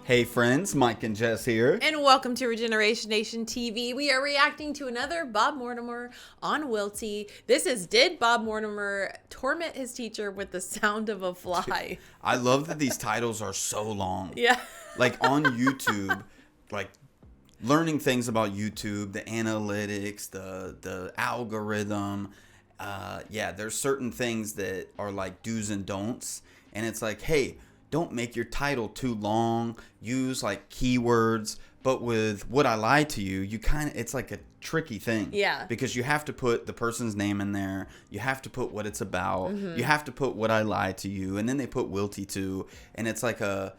Hey friends, Mike and Jess here. And welcome to Regeneration Nation TV. We are reacting to another Bob Mortimer on WILTY. This is Did Bob Mortimer Torment His Teacher with the Sound of a Fly? I love that these titles are so long. Yeah. Like on YouTube, like learning things about YouTube, the analytics, the algorithm. Yeah, there's certain things that are like do's and don'ts. And it's like, hey, don't make your title too long. Use like keywords. But with Would I Lie to You, it's like a tricky thing. Yeah. Because you have to put the person's name in there. You have to put what it's about. You have to put Would I Lie to You. And then they put WILTY too. And it's like a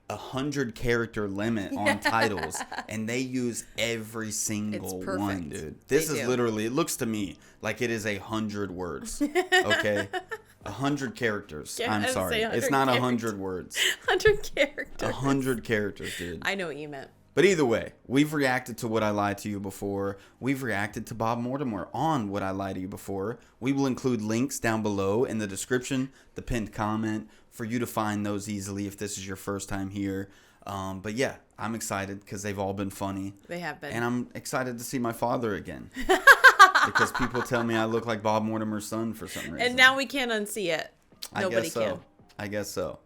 100 character limit on titles. And they use every single one, dude. This is literally, it looks to me like it is 100 words. Okay? 100 characters. Yeah, I'm sorry. It's not 100 words. 100 characters. 100 characters, dude. I know what you meant. But either way, we've reacted to Would I Lie to You before. We've reacted to Bob Mortimer on Would I Lie to You before. We will include links down below in the description, the pinned comment, for you to find those easily if this is your first time here. But yeah, I'm excited because they've all been funny. They have been. And I'm excited to see my father again. Because people tell me I look like Bob Mortimer's son for some reason. And now we can't unsee it. Nobody can. I guess so.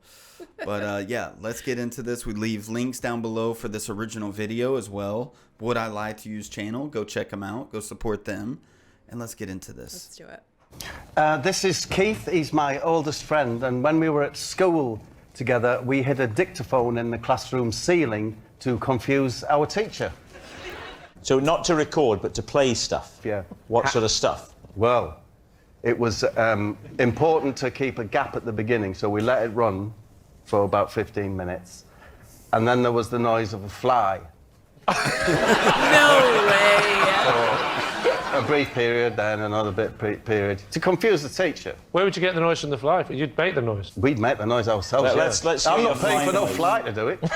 But yeah, let's get into this. We leave links down below for this original video as well. Would I Lie to You's channel. Go check them out. Go support them. And let's get into this. Let's do it. This is Keith. He's my oldest friend. And when we were at school together, we hid a dictaphone in the classroom ceiling to confuse our teacher. So not to record, but to play stuff? Yeah. What sort of stuff? Well, it was important to keep a gap at the beginning, so we let it run for about 15 minutes. And then there was the noise of a fly. No way. A brief period, then another period, to confuse the teacher. Where would you get the noise from the fly? You'd make the noise. We'd make the noise ourselves, Let's I'm hear not paying for no fly to do it. Let's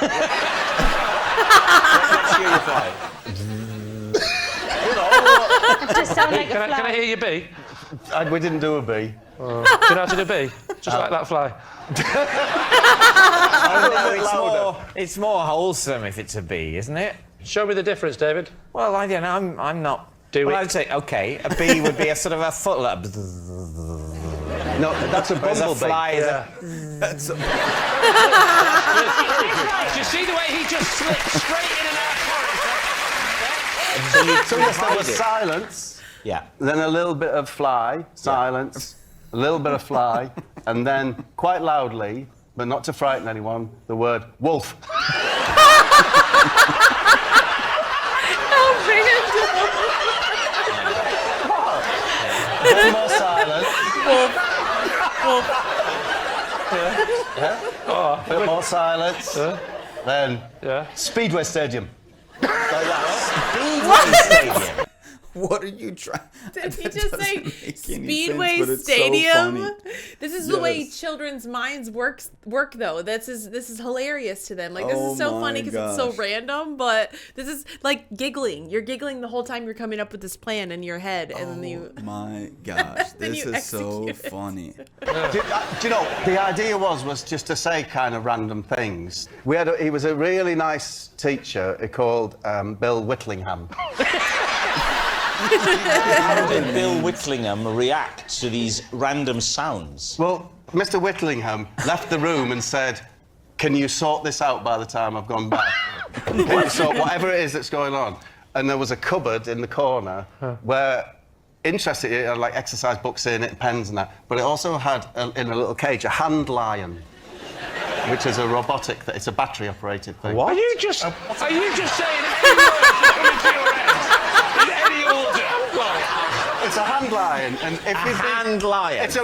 hear your fly. Just sound like a Can I hear your bee? We didn't do a bee. Do you know how to do a bee? Just like that fly. It's more wholesome if it's a bee, isn't it? Show me the difference, David. Well, I don't know. I'm not. Well, I'd say, okay, a bee would be a sort of a foot. No, that's a Whereas bumblebee. a fly is That's a... Do you see the way he just slipped straight in and out? So yes, there was silence. Yeah. Then a little bit of fly, silence, a little bit of fly, and then quite loudly, but not to frighten anyone, the word wolf. Then more silence. Wolf. Wolf. Yeah. Oh, bit more silence. Then Speedway Stadium. like that. Speedway Stadium. What are you trying? Did he just say Speedway sense, but it's Stadium? so This is the way children's minds work though. This is hilarious to them. Like this is so funny because it's so random, but this is like giggling. You're giggling the whole time you're coming up with this plan in your head, and then you. Oh my gosh, this is so funny. Do you know, the idea was just to say kind of random things. He was a really nice teacher called Bill Whittlingham. How did Bill Whittlingham react to these random sounds? Well, Mr. Whittlingham left the room and said, "Can you sort this out by the time I've gone back? Can you sort whatever it is that's going on?" And there was a cupboard in the corner where, interestingly, it had like exercise books in it, pens and that, but it also had, in a little cage, a hand lion, which is a robotic, it's a battery-operated thing. What? Are you just saying any words that come into your head? In any order? It's a hand lion, and if A hand lion? It's a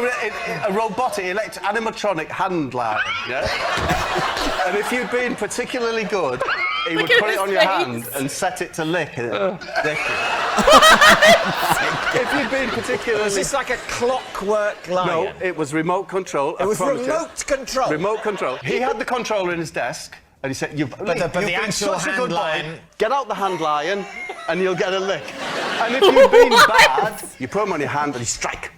robotic, animatronic hand lion, yeah? And if you'd been particularly good, he would put it on your hand and set it to lick it. If you'd been particularly... Was this like a clockwork lion? No, it was remote control. It was remote control? Remote control. He had the controller in his desk, and he said, you've the actual hand lion... Get out the hand lion, and you'll get a lick. And if you've been bad, you put him on your hand and you strike.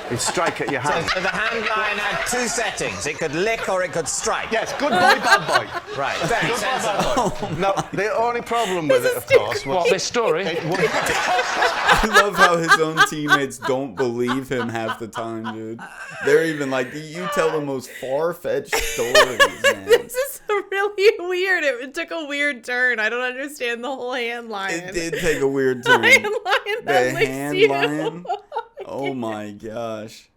He'd strike at your hand. So the hand line had two settings. It could lick or it could strike. Yes, good boy, bad boy. Right. Very sensible. No, the only problem with it, of course, was... What, this story? I love how his own teammates don't believe him half the time, dude. They're even like, you tell the most far-fetched stories, man. This is really weird. It took a weird turn. I don't understand the whole hand lion. It did take a weird turn. Hand lion that The licks hand you. lion? Oh my gosh.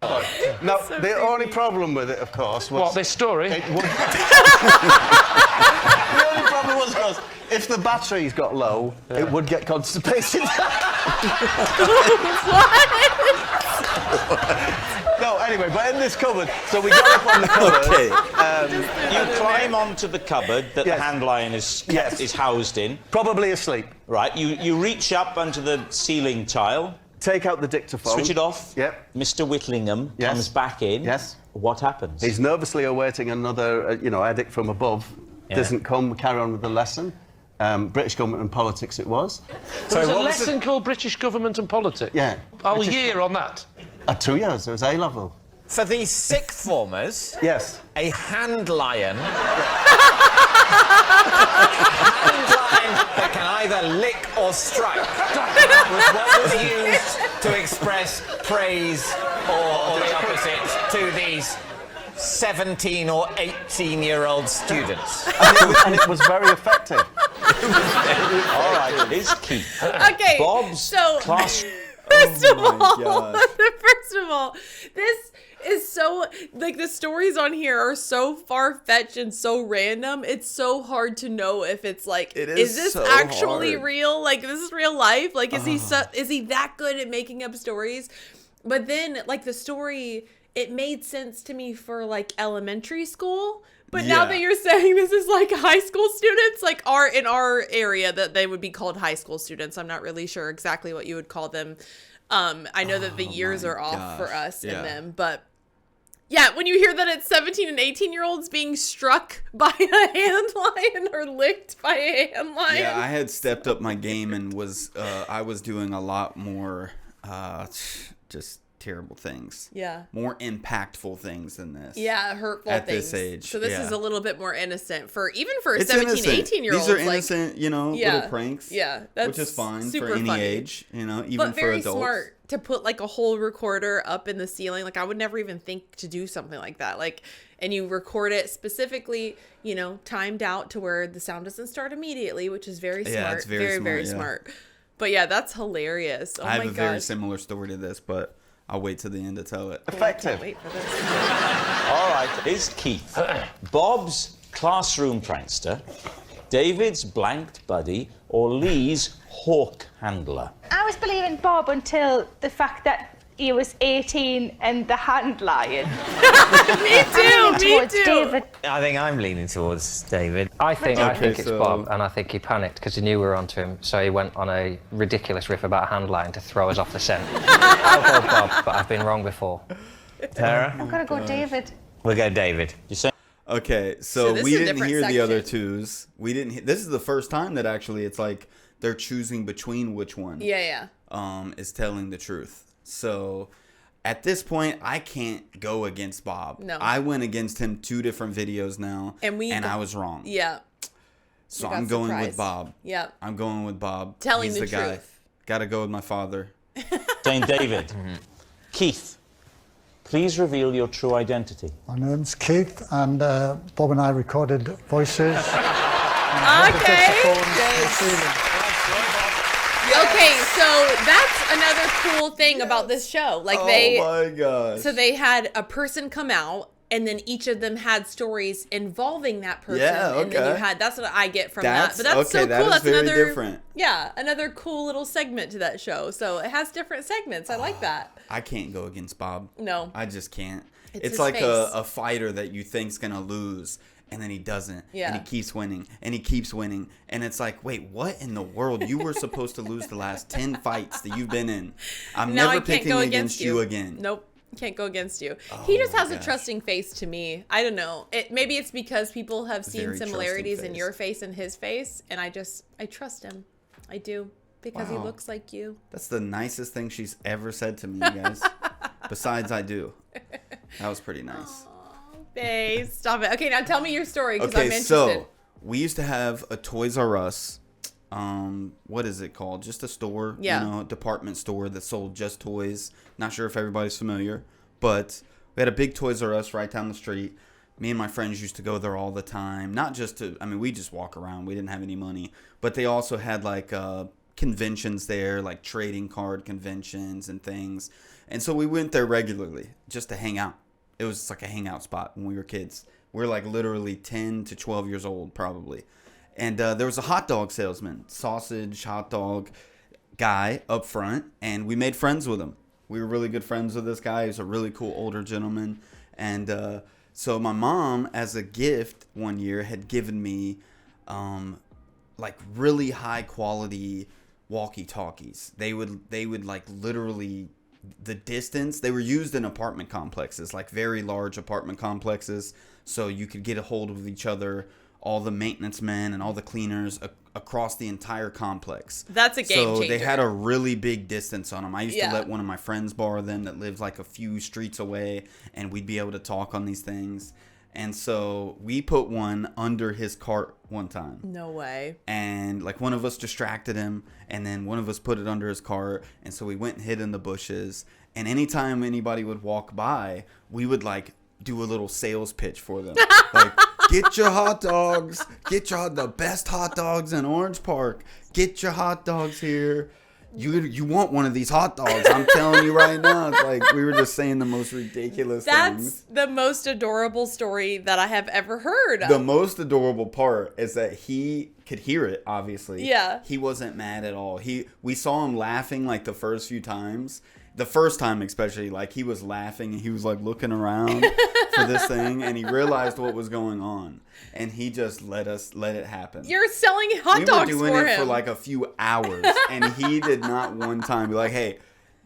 No, So the only creepy. problem with it, of course, was... What, this story? It would... The only problem was, of course, if the batteries got low, it would get constipated. No, anyway, but in this cupboard, so we got up on the cupboard. Okay. You climb onto the cupboard that Yes. the hand lion is Yes. is housed in. Probably asleep. Right. You reach up onto the ceiling tile, Take out the dictaphone. switch it off. Yep. Mr. Whitlingham Yes. comes back in. Yes. What happens? He's nervously awaiting another, addict from above. Yeah. Doesn't come, carry on with the lesson. British government and politics it was. There was a what was lesson called British Government and Politics. Yeah. Oh, a British- year on that. 2 years, it was A-level. For these sixth formers, Yes. a hand lion. Hand lion that can either lick or strike was what was used to express praise or the opposite to these 17 or 18-year-old students. And it was very effective. All right. It is Keith. Okay, Bob's so class. first of my all, gosh. first of all, this is so like the stories on here are so far fetched and so random. It's so hard to know if it's like, It is is this so actually hard. real? Like, this is real life? Like, is he that good at making up stories? But then, like, the story, it made sense to me for like elementary school. But now Yeah. that you're saying this is like high school students, like in our area that they would be called high school students. I'm not really sure exactly what you would call them. I know that the years my are off for gosh. us Yeah. and them, but yeah, when you hear that it's 17 and 18-year-olds being struck by a hand lion or licked by a hand lion. Yeah, I had stepped up my game and I was doing a lot more just terrible things. Yeah. More impactful things than this. Yeah, hurtful At things. this age, So this yeah. is a little bit more innocent for a It's 17, innocent. 18-year-olds. These are like, innocent, yeah, little pranks. yeah, that's which is fine super for any funny. age, even but for very adults. smart to put like a whole recorder up in the ceiling. Like I would never even think to do something like that. Like, and you record it specifically, timed out to where the sound doesn't start immediately, which is very smart. Yeah, it's very very smart, smart. But yeah, that's hilarious. Oh I have my a very gosh. similar story to this, but I'll wait till the end to tell it. Effective. Wait for this. All right. It is Keith. Bob's classroom prankster, David's blanked buddy, or Lee's hawk handler. I was believing Bob until the fact that he was 18 and the hand lion. Me too. Towards David. I think I'm leaning towards David. I think it's so- Bob, and I think he panicked because he knew we were onto him, so he went on a ridiculous riff about a hand lion to throw us off the scent. I'll go Bob, but I've been wrong before. Tara? I'm gonna go David. We'll go David. You say Okay, So so this we is a didn't different hear the other section. twos. We didn't. This is the first time that actually it's like they're choosing between which one. Yeah. Is telling the truth. So at this point, I can't go against Bob. No. I went against him 2 different videos now, And I was wrong. Yeah. So we got I'm going surprised. with Bob. Yeah. I'm going with Bob. Telling He's the guy. truth. Gotta go with my father. saying David. Keith, please reveal your true identity. My name's Keith, and Bob and I recorded voices. Okay, so that's another cool thing about this show. Like Oh my gosh. so they had a person come out, and then each of them had stories involving that person. Yeah, And then you okay. had, that's what I get from That's- that. But that's okay, so that cool. is That's very another different. Yeah, another cool little segment to that show. So it has different segments. I like that. I can't go against Bob. No. I just can't. It's It's his like face. a fighter that you think's gonna lose, and then he doesn't. Yeah. And he keeps winning, and he keeps winning, and it's like, wait, what in the world? You were supposed to lose the last 10 fights that you've been in. I'm Now I never can't picking go against you again. Nope. Can't go against you. He just my has a gosh. trusting face to me. I don't know. Maybe it's because people have seen Very similarities trusting in face. your face and his face, and I trust him. I do because he Wow. looks like you. That's the nicest thing she's ever said to me, you guys. Besides, I do. That was pretty nice. Babe, stop it. Okay, now tell me your story because I'm Okay, interested. so we used to have a Toys R Us. What is it called? Just a store, Yeah. you know, a department store that sold just toys. Not sure if everybody's familiar, but we had a big Toys R Us right down the street. Me and my friends used to go there all the time. Not just to, I mean, we just walk around. We didn't have any money, but they also had like conventions there, like trading card conventions and things. And so we went there regularly just to hang out. It was like a hangout spot when we were kids. We were like literally 10 to 12 years old probably. And there was a hot dog salesman, sausage, hot dog guy up front. And we made friends with him. We were really good friends with this guy. He was a really cool older gentleman. And so my mom, as a gift one year, had given me like really high quality walkie-talkies. They would like literally... the distance, they were used in apartment complexes, like very large apartment complexes, so you could get a hold of each other, all the maintenance men and all the cleaners across the entire complex. That's a game changer. So they had a really big distance on them. I used Yeah. to let one of my friends borrow them that lived like a few streets away, and we'd be able to talk on these things. And so we put one under his cart one time. No way. And like one of us distracted him, and then one of us put it under his cart, and so we went and hid in the bushes. And anytime anybody would walk by, we would like do a little sales pitch for them. Like, get your hot dogs, the best hot dogs in Orange Park. Get your hot dogs here. You want one of these hot dogs? I'm telling you right now. It's like we were just saying the most ridiculous things. That's the most adorable story that I have ever heard. The most adorable part is that he could hear it, obviously. Yeah. He wasn't mad at all. We saw him laughing like the first few times. The first time especially, like he was laughing and he was like looking around for this thing, and he realized what was going on, and he just let it happen. You're selling hot dogs for him. We were doing it for like a few hours, and he did not one time be like, hey,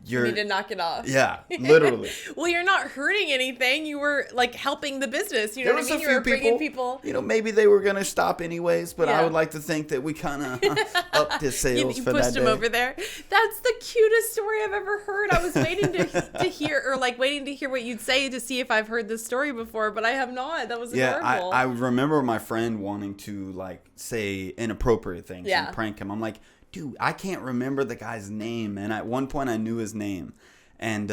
you need to knock it off. Yeah, literally. Well, you're not hurting anything. You were like helping the business. You know There what I was mean? a You were few bringing people, people. you know, maybe they were going to stop anyways, but Yeah. I would like to think that we kind of upped his sales You for that pushed him day. over there. That's the cutest story I've ever heard. I was waiting to hear, or like waiting to hear what you'd say to see if I've heard this story before, but I have not. That was adorable. I remember my friend wanting to like say inappropriate things Yeah. and prank him. I'm like, dude, I can't remember the guy's name, and at one point I knew his name. And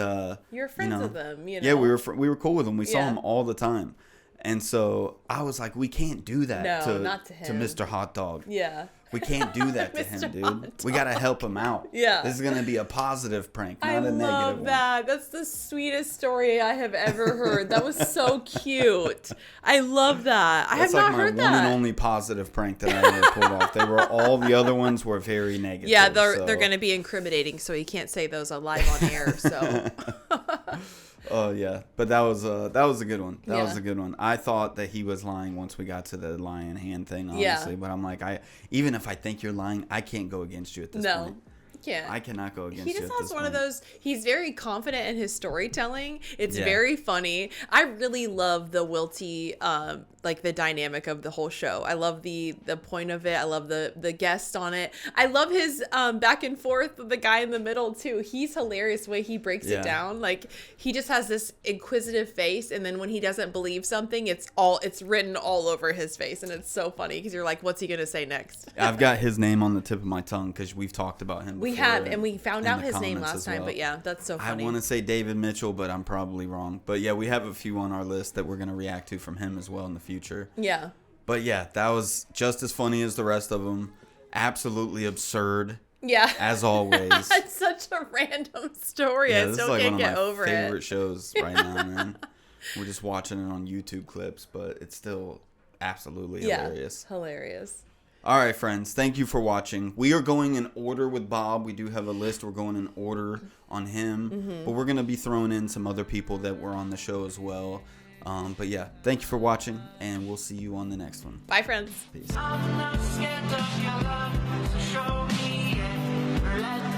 You're friends with them, you know. Yeah, we were cool with him. We saw Yeah. him all the time, and so I was like, we can't do that No, not to him. Mr. Hot Dog. Yeah. We can't do that to him, Mr. dude. Hot We gotta help him out. Yeah. This is gonna be a positive prank, not I a negative love one. that. That's the sweetest story I have ever heard. That was so cute. I love that. I have That's like not my heard one that. and only positive prank that I ever pulled off. They were all the other ones were very negative. Yeah, they're so. going to be incriminating, so you can't say those live on air. So. Oh yeah, but that was a good one. That was Yeah. a good one. I thought that he was lying once we got to the lion hand thing, Yeah. honestly. But I'm like, even if I think you're lying, I can't go against you at this No. point. Yeah. I cannot go against He you just at has this one of point. those, he's very confident in his storytelling. It's Yeah. very funny. I really love the WILTY, like the dynamic of the whole show. I love the point of it. I love the guest on it. I love his back and forth with the guy in the middle too. He's hilarious the way he breaks Yeah. it down. Like he just has this inquisitive face, and then when he doesn't believe something, it's written all over his face, and it's so funny because you're like, what's he gonna say next? I've got his name on the tip of my tongue because we've talked about him before. We have, and we found in out the his name comments last as time, well. but yeah, that's so I funny. want to say David Mitchell, but I'm probably wrong. But yeah, we have a few on our list that we're going to react to from him as well in the future. Yeah. But yeah, that was just as funny as the rest of them. Absolutely absurd. Yeah. As always. It's such a random story. Yeah, I this still is like can't one of get my over favorite it. shows right now, man. We're just watching it on YouTube clips, but it's still absolutely hilarious. Hilarious. All right, friends. Thank you for watching. We are going in order with Bob. We do have a list. We're going in order on him. Mm-hmm. But we're going to be throwing in some other people that were on the show as well. But yeah, thank you for watching, and we'll see you on the next one. Bye, friends. Peace. I'm not scared of your love, so show me it. Let